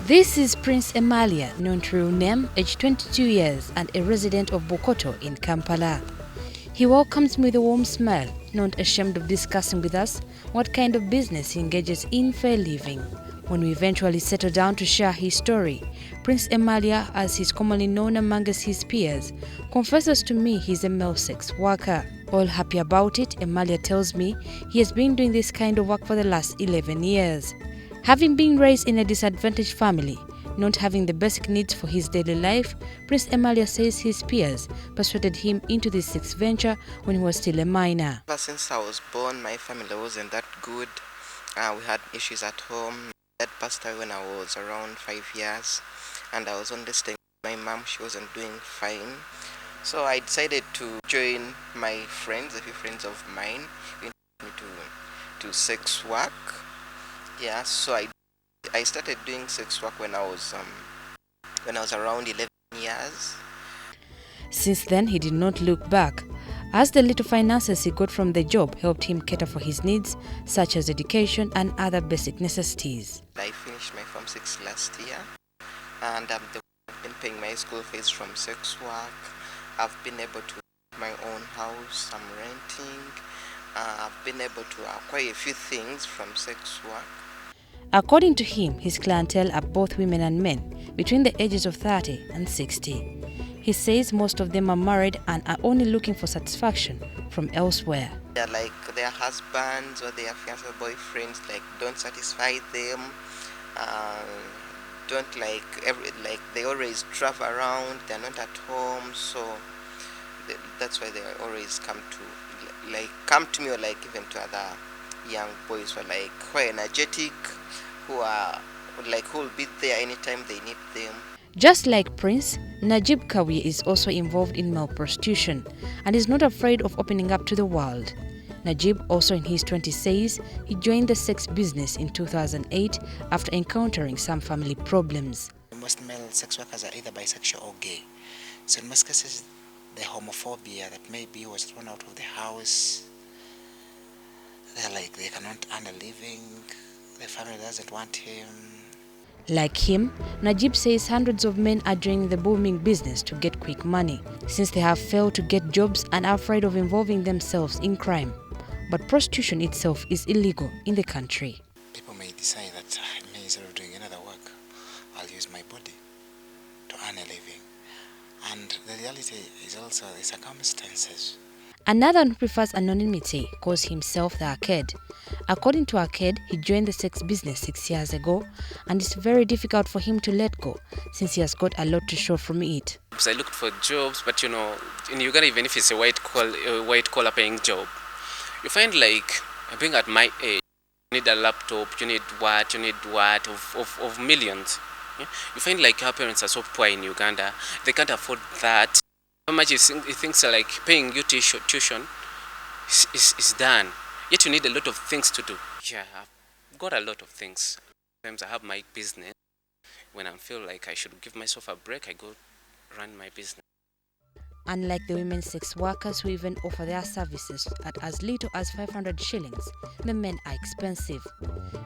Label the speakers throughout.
Speaker 1: This is Prince Emalia, known to real name, aged 22 years and a resident of Bokoto in Kampala. He welcomes me with a warm smile, not ashamed of discussing with us what kind of business he engages in for a living. When we eventually settle down to share his story, Prince Emalia, as he's commonly known amongst his peers, confesses to me he's a male sex worker. All happy about it, Emalia tells me he has been doing this kind of work for the last 11 years. Having been raised in a disadvantaged family, not having the basic needs for his daily life, Prince Emalia says his peers persuaded him into this sex venture when he was still a minor.
Speaker 2: Ever since I was born, my family wasn't that good. We had issues at home. My dad passed away when I was around 5 years, and I was only staying with my mom. She wasn't doing fine. So I decided to join my friends, a few friends of mine, to sex work. Yeah, so I started doing sex work when I was around 11 years.
Speaker 1: Since then, he did not look back, as the little finances he got from the job helped him cater for his needs, such as education and other basic necessities.
Speaker 2: I finished my Form 6 last year, and I've been paying my school fees from sex work. I've been able to buy my own house. I'm renting. I've been able to acquire a few things from sex work.
Speaker 1: According to him, his clientele are both women and men between the ages of 30 and 60. He says most of them are married and are only looking for satisfaction from elsewhere.
Speaker 2: They're like their husbands or their fiancé boyfriends don't satisfy them. Don't they always travel around. They're not at home, so that's why they always come to me, or even to other young boys who are energetic, who will be there anytime they need them.
Speaker 1: Just like Prince, Najib Kawi is also involved in male prostitution and is not afraid of opening up to the world. Najib, also in his 20s, says he joined the sex business in 2008 after encountering some family problems.
Speaker 3: Most male sex workers are either bisexual or gay. So in most cases, the homophobia that maybe he was thrown out of the house, they cannot earn a living, the family doesn't want him.
Speaker 1: Like him, Najib says hundreds of men are joining the booming business to get quick money, since they have failed to get jobs and are afraid of involving themselves in crime. But prostitution itself is illegal in the country.
Speaker 3: People may decide that instead of doing another work, I'll use my body to earn a living. And the reality is also the circumstances.
Speaker 1: Another who prefers anonymity calls himself the Arcade. According to Arcade, he joined the sex business 6 years ago, and it's very difficult for him to let go since he has got a lot to show from it.
Speaker 4: I looked for jobs, but in Uganda, even if it's a white collar paying job, you find being at my age, you need a laptop, you need what of millions. Yeah? You find our parents are so poor in Uganda, they can't afford that. How much he thinks paying you tuition is done. Yet you need a lot of things to do. Yeah, I've got a lot of things. Sometimes I have my business. When I feel like I should give myself a break, I go run my business.
Speaker 1: Unlike the women sex workers who even offer their services at as little as 500 shillings, the men are expensive.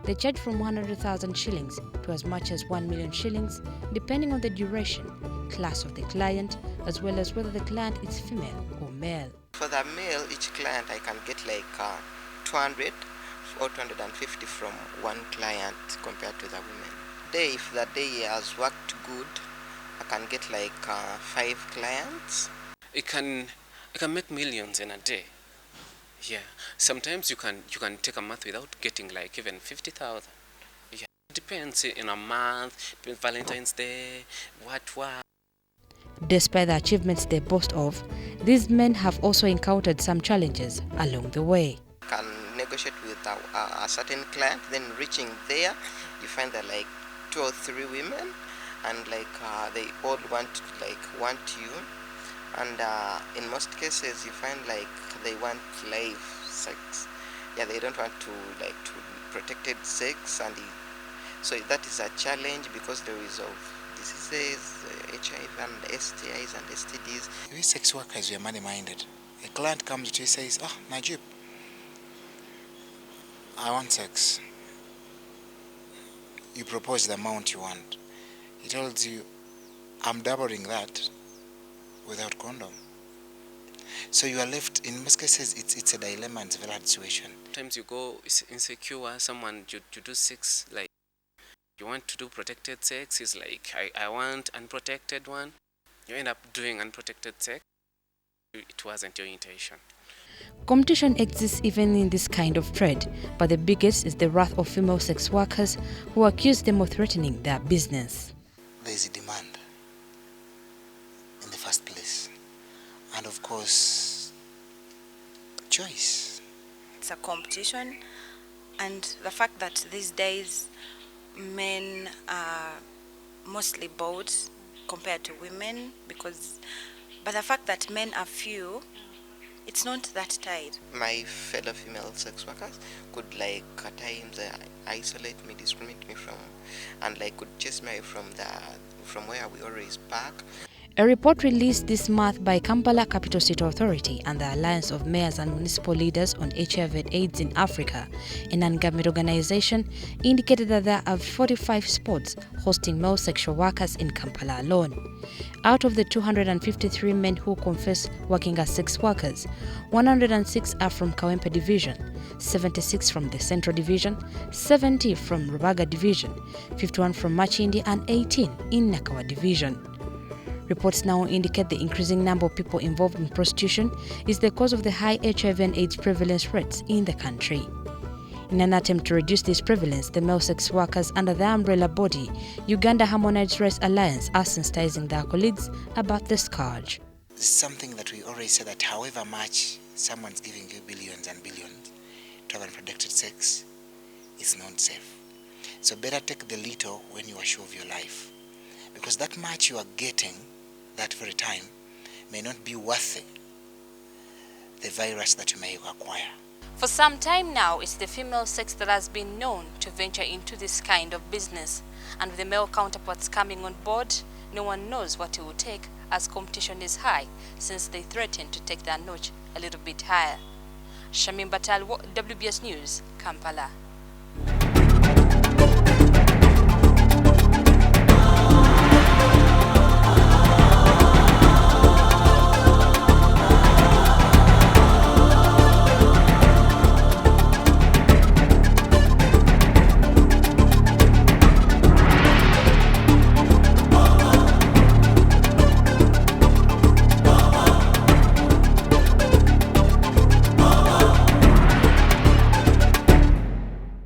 Speaker 1: They charge from 100,000 shillings to as much as 1 million shillings, depending on the duration, class of the client, as well as whether the client is female or male.
Speaker 2: For the male, each client I can get 200 or 250 from one client compared to the women. If the day has worked good, I can get 5 clients.
Speaker 4: I can make millions in a day. Yeah. Sometimes you can take a month without getting even 50,000. Yeah. It depends in a month, Valentine's Day, what.
Speaker 1: Despite the achievements they boast of, these men have also encountered some challenges along the way.
Speaker 2: Can negotiate with a certain client, then reaching there, you find that 2 or 3 women, and they all want you, and in most cases you find they want live sex. Yeah, they don't want to protected sex, and so that is a challenge because there is of diseases, HIV and STIs and STDs.
Speaker 3: We sex workers, we are money-minded. A client comes to you and says, Najib, I want sex. You propose the amount you want. he tells you, I'm doubling that without condom. So you are left, in most cases, it's a dilemma and it's a very hard situation.
Speaker 4: Sometimes you go insecure, someone, you do sex, like, you want to do protected sex, is like, I want unprotected one. You end up doing unprotected sex. It wasn't your intention.
Speaker 1: Competition exists even in this kind of trade, but the biggest is the wrath of female sex workers who accuse them of threatening their business.
Speaker 3: There is a demand in the first place, and of course, choice.
Speaker 5: It's a competition, and the fact that these days men are mostly bold compared to women, but the fact that men are few, it's not that tight.
Speaker 2: My fellow female sex workers could like at times isolate me, discriminate me from, and like could chase me from where we always park.
Speaker 1: A report released this month by Kampala Capital City Authority and the Alliance of Mayors and Municipal Leaders on HIV/AIDS in Africa, a non-government organization, indicated that there are 45 spots hosting male sexual workers in Kampala alone. Out of the 253 men who confess working as sex workers, 106 are from Kawempe Division, 76 from the Central Division, 70 from Rubaga Division, 51 from Machindi, and 18 in Nakawa Division. Reports now indicate the increasing number of people involved in prostitution is the cause of the high HIV and AIDS prevalence rates in the country. In an attempt to reduce this prevalence, the male sex workers under the umbrella body Uganda Harmonized Rights Alliance are sensitizing their colleagues about the scourge.
Speaker 3: It's something that we always say that however much someone's giving you billions and billions to have unprotected sex, it's not safe. So better take the little when you are sure of your life, because that much you are getting that very time may not be worth the virus that you may acquire.
Speaker 1: For some time now, it's the female sex that has been known to venture into this kind of business, and with the male counterparts coming on board, no one knows what it will take, as competition is high since they threaten to take their notch a little bit higher. Shamim Batal, WBS News, Kampala.